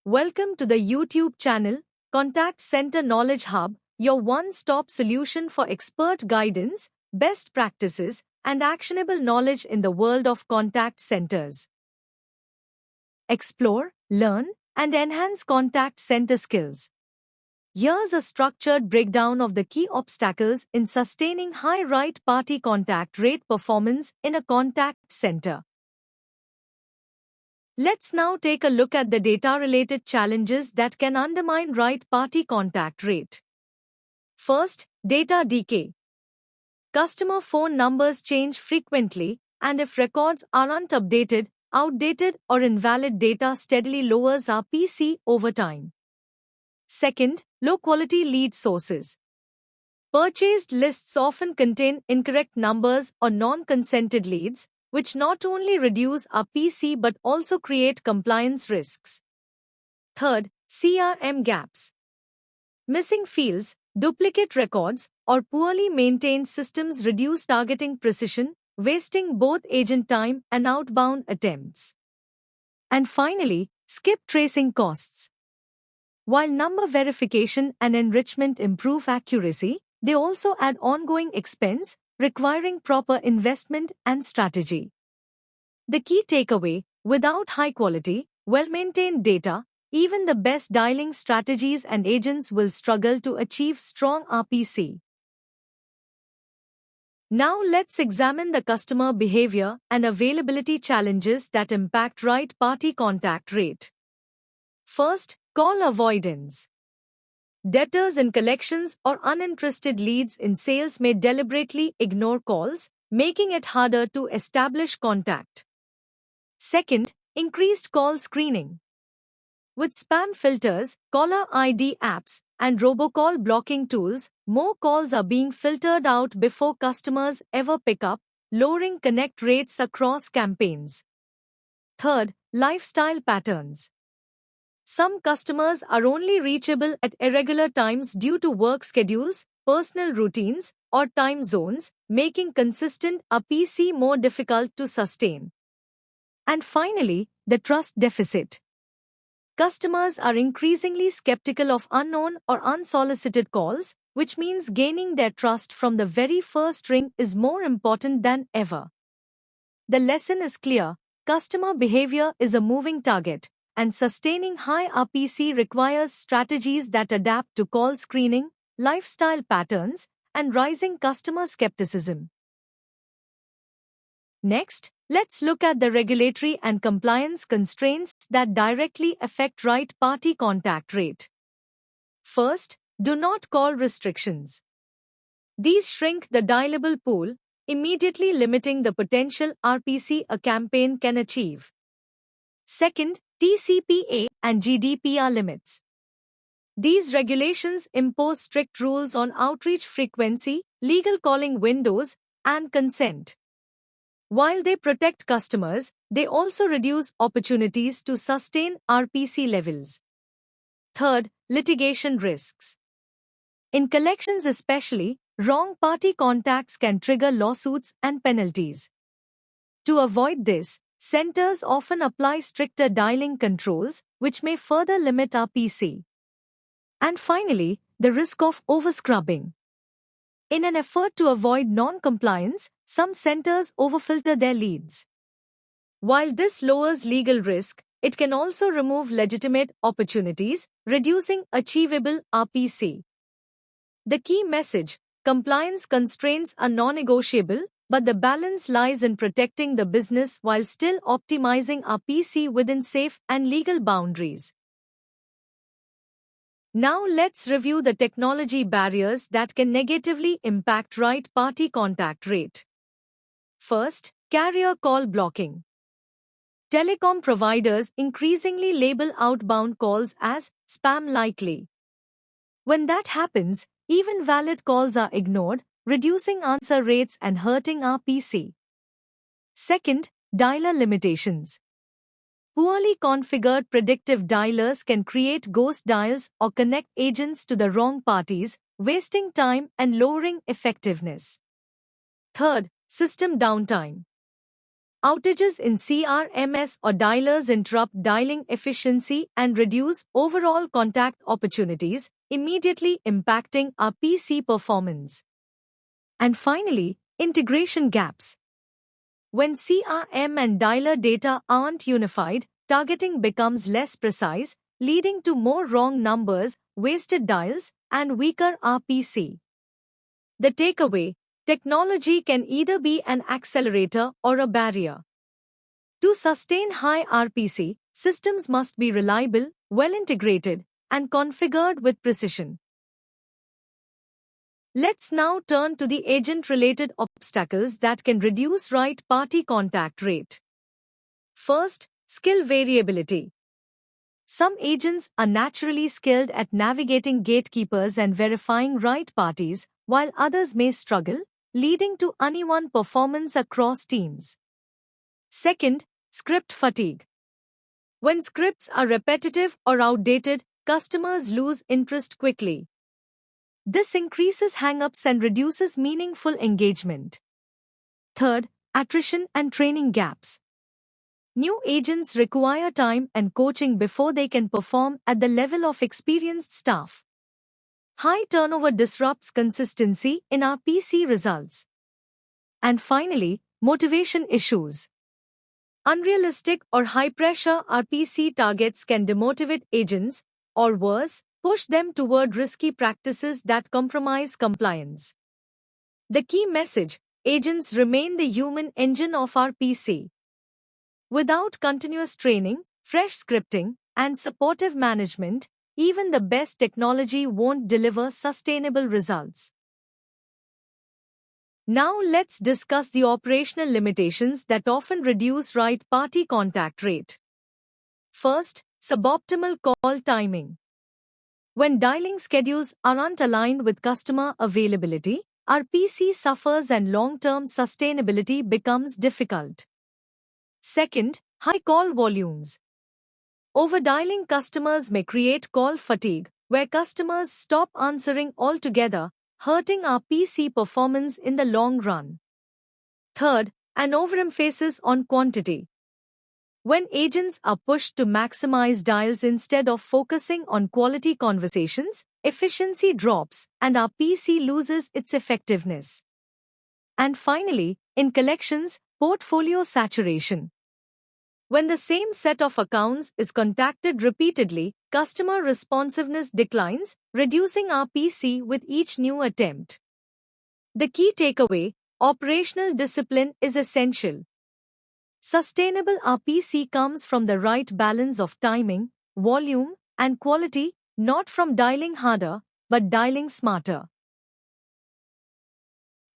Welcome to the YouTube channel, Contact Center Knowledge Hub, your one-stop solution for expert guidance, best practices, and actionable knowledge in the world of contact centers. Explore, learn, and enhance contact center skills. Here's a structured breakdown of the key obstacles in sustaining high right-party contact rate performance in a contact center. Let's now take a look at the data-related challenges that can undermine right-party contact rate. First, data decay. Customer phone numbers change frequently, and if records aren't updated, outdated or invalid data steadily lowers our RPC over time. Second, low-quality lead sources. Purchased lists often contain incorrect numbers or non-consented leads, which not only reduce our RPC but also create compliance risks. Third, CRM gaps. Missing fields, duplicate records, or poorly maintained systems reduce targeting precision, wasting both agent time and outbound attempts. And finally, skip tracing costs. While number verification and enrichment improve accuracy, they also add ongoing expense, requiring proper investment and strategy. The key takeaway: without high-quality, well-maintained data, even the best dialing strategies and agents will struggle to achieve strong RPC. Now let's examine the customer behavior and availability challenges that impact right-party contact rate. First, call avoidance. Debtors in collections or uninterested leads in sales may deliberately ignore calls, making it harder to establish contact. Second, increased call screening. With spam filters, caller ID apps, and robocall blocking tools, more calls are being filtered out before customers ever pick up, lowering connect rates across campaigns. Third, lifestyle patterns. Some customers are only reachable at irregular times due to work schedules, personal routines, or time zones, making consistent RPC more difficult to sustain. And finally, the trust deficit. Customers are increasingly skeptical of unknown or unsolicited calls, which means gaining their trust from the very first ring is more important than ever. The lesson is clear: customer behavior is a moving target, and sustaining high RPC requires strategies that adapt to call screening, lifestyle patterns, and rising customer skepticism. Next, let's look at the regulatory and compliance constraints that directly affect right-party contact rate. First, do not call restrictions. These shrink the dialable pool, immediately limiting the potential RPC a campaign can achieve. Second, TCPA and GDPR limits. These regulations impose strict rules on outreach frequency, legal calling windows, and consent. While they protect customers, they also reduce opportunities to sustain RPC levels. Third, litigation risks. In collections especially, wrong party contacts can trigger lawsuits and penalties. To avoid this, centers often apply stricter dialing controls, which may further limit RPC. And finally, the risk of overscrubbing. In an effort to avoid non-compliance, some centers overfilter their leads. While this lowers legal risk, it can also remove legitimate opportunities, reducing achievable RPC. The key message: compliance constraints are non-negotiable, but the balance lies in protecting the business while still optimizing RPC within safe and legal boundaries. Now let's review the technology barriers that can negatively impact right-party contact rate. First, carrier call blocking. Telecom providers increasingly label outbound calls as spam likely. When that happens, even valid calls are ignored, reducing answer rates and hurting RPC. Second, dialer limitations. Poorly configured predictive dialers can create ghost dials or connect agents to the wrong parties, wasting time and lowering effectiveness. Third, system downtime. Outages in CRMS or dialers interrupt dialing efficiency and reduce overall contact opportunities, immediately impacting our PC performance. And finally, integration gaps. When CRM and dialer data aren't unified, targeting becomes less precise, leading to more wrong numbers, wasted dials, and weaker RPC. The takeaway: technology can either be an accelerator or a barrier. To sustain high RPC, systems must be reliable, well integrated, and configured with precision. Let's now turn to the agent-related obstacles that can reduce right-party contact rate. First, skill variability. Some agents are naturally skilled at navigating gatekeepers and verifying right parties, while others may struggle, leading to uneven performance across teams. Second, script fatigue. When scripts are repetitive or outdated, customers lose interest quickly. This increases hang-ups and reduces meaningful engagement. Third, attrition and training gaps. New agents require time and coaching before they can perform at the level of experienced staff. High turnover disrupts consistency in our PC results. And finally, motivation issues. Unrealistic or high-pressure RPC targets can demotivate agents, or worse, push them toward risky practices that compromise compliance. The key message: agents remain the human engine of our PC. Without continuous training, fresh scripting, and supportive management, even the best technology won't deliver sustainable results. Now let's discuss the operational limitations that often reduce right-party contact rate. First, suboptimal call timing. When dialing schedules aren't aligned with customer availability, our PC suffers and long-term sustainability becomes difficult. Second, high call volumes. Overdialing customers may create call fatigue, where customers stop answering altogether, hurting our PC performance in the long run. Third, an overemphasis on quantity. When agents are pushed to maximize dials instead of focusing on quality conversations, efficiency drops and our PC loses its effectiveness. And finally, in collections, portfolio saturation. When the same set of accounts is contacted repeatedly, customer responsiveness declines, reducing our PC with each new attempt. The key takeaway: operational discipline is essential. Sustainable RPC comes from the right balance of timing, volume, and quality, not from dialing harder, but dialing smarter.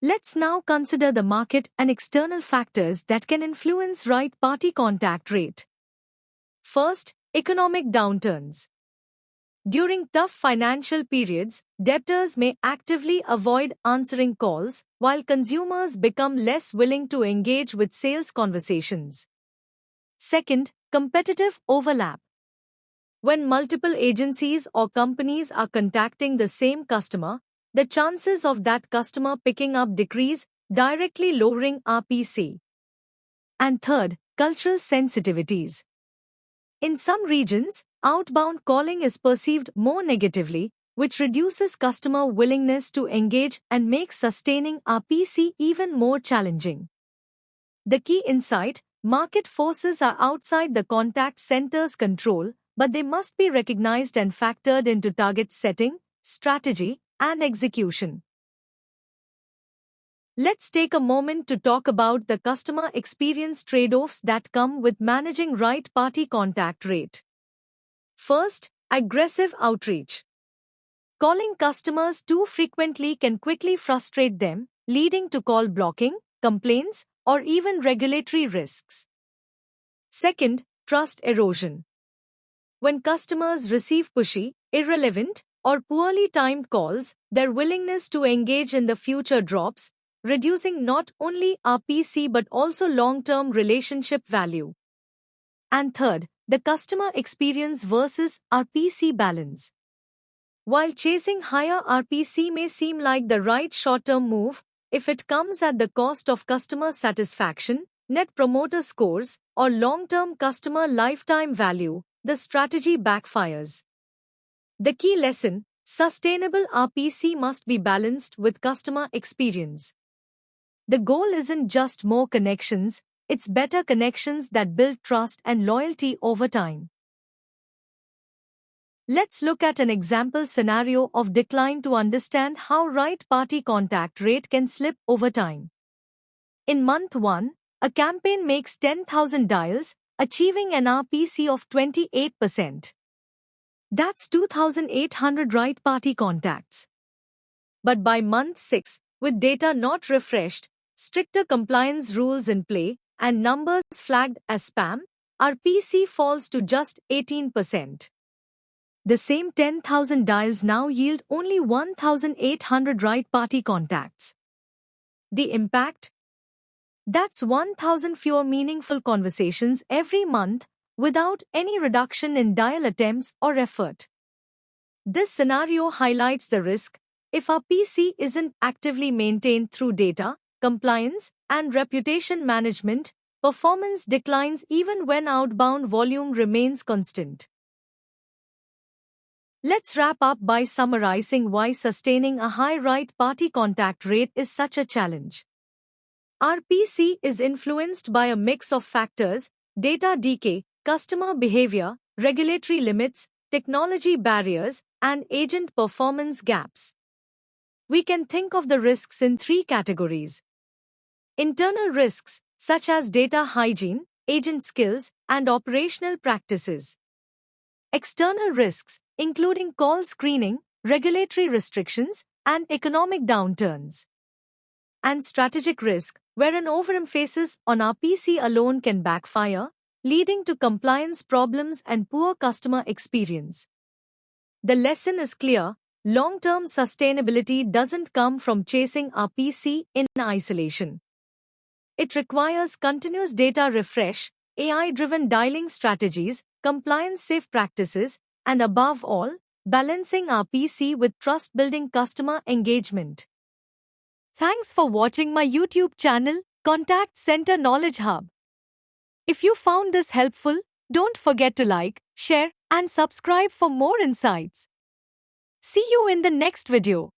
Let's now consider the market and external factors that can influence right-party contact rate. First, economic downturns. During tough financial periods, debtors may actively avoid answering calls, while consumers become less willing to engage with sales conversations. Second, competitive overlap. When multiple agencies or companies are contacting the same customer, the chances of that customer picking up decrease, directly lowering RPC. And third, cultural sensitivities. In some regions, outbound calling is perceived more negatively, which reduces customer willingness to engage and makes sustaining RPC even more challenging. The key insight: market forces are outside the contact center's control, but they must be recognized and factored into target setting, strategy, and execution. Let's take a moment to talk about the customer experience trade-offs that come with managing right-party contact rate. First, aggressive outreach. Calling customers too frequently can quickly frustrate them, leading to call blocking, complaints, or even regulatory risks. Second, trust erosion. When customers receive pushy, irrelevant, or poorly timed calls, their willingness to engage in the future drops, reducing not only RPC but also long-term relationship value. And third, the customer experience versus RPC balance. While chasing higher RPC may seem like the right short-term move, if it comes at the cost of customer satisfaction, Net Promoter Scores, or long-term customer lifetime value, the strategy backfires. The key lesson: sustainable RPC must be balanced with customer experience. The goal isn't just more connections, it's better connections that build trust and loyalty over time. Let's look at an example scenario of decline to understand how right party contact rate can slip over time. In month 1, a campaign makes 10,000 dials, achieving an RPC of 28%. That's 2,800 right party contacts. But by month 6, with data not refreshed, stricter compliance rules in play, and numbers flagged as spam, RPC falls to just 18%. The same 10,000 dials now yield only 1,800 right party contacts. The impact? That's 1,000 fewer meaningful conversations every month without any reduction in dial attempts or effort. This scenario highlights the risk: if RPC isn't actively maintained through data, compliance, and reputation management, performance declines even when outbound volume remains constant. Let's wrap up by summarizing why sustaining a high right party contact rate is such a challenge. RPC is influenced by a mix of factors: data decay, customer behavior, regulatory limits, technology barriers, and agent performance gaps. We can think of the risks in 3 categories. Internal risks, such as data hygiene, agent skills, and operational practices. External risks, including call screening, regulatory restrictions, and economic downturns. And strategic risk, where an overemphasis on RPC alone can backfire, leading to compliance problems and poor customer experience. The lesson is clear: long-term sustainability doesn't come from chasing RPC in isolation. It requires continuous data refresh, AI-driven dialing strategies, compliance-safe practices, and above all, balancing RPC with trust-building customer engagement. Thanks for watching my YouTube channel, Contact Center Knowledge Hub. If you found this helpful, don't forget to like, share, and subscribe for more insights. See you in the next video.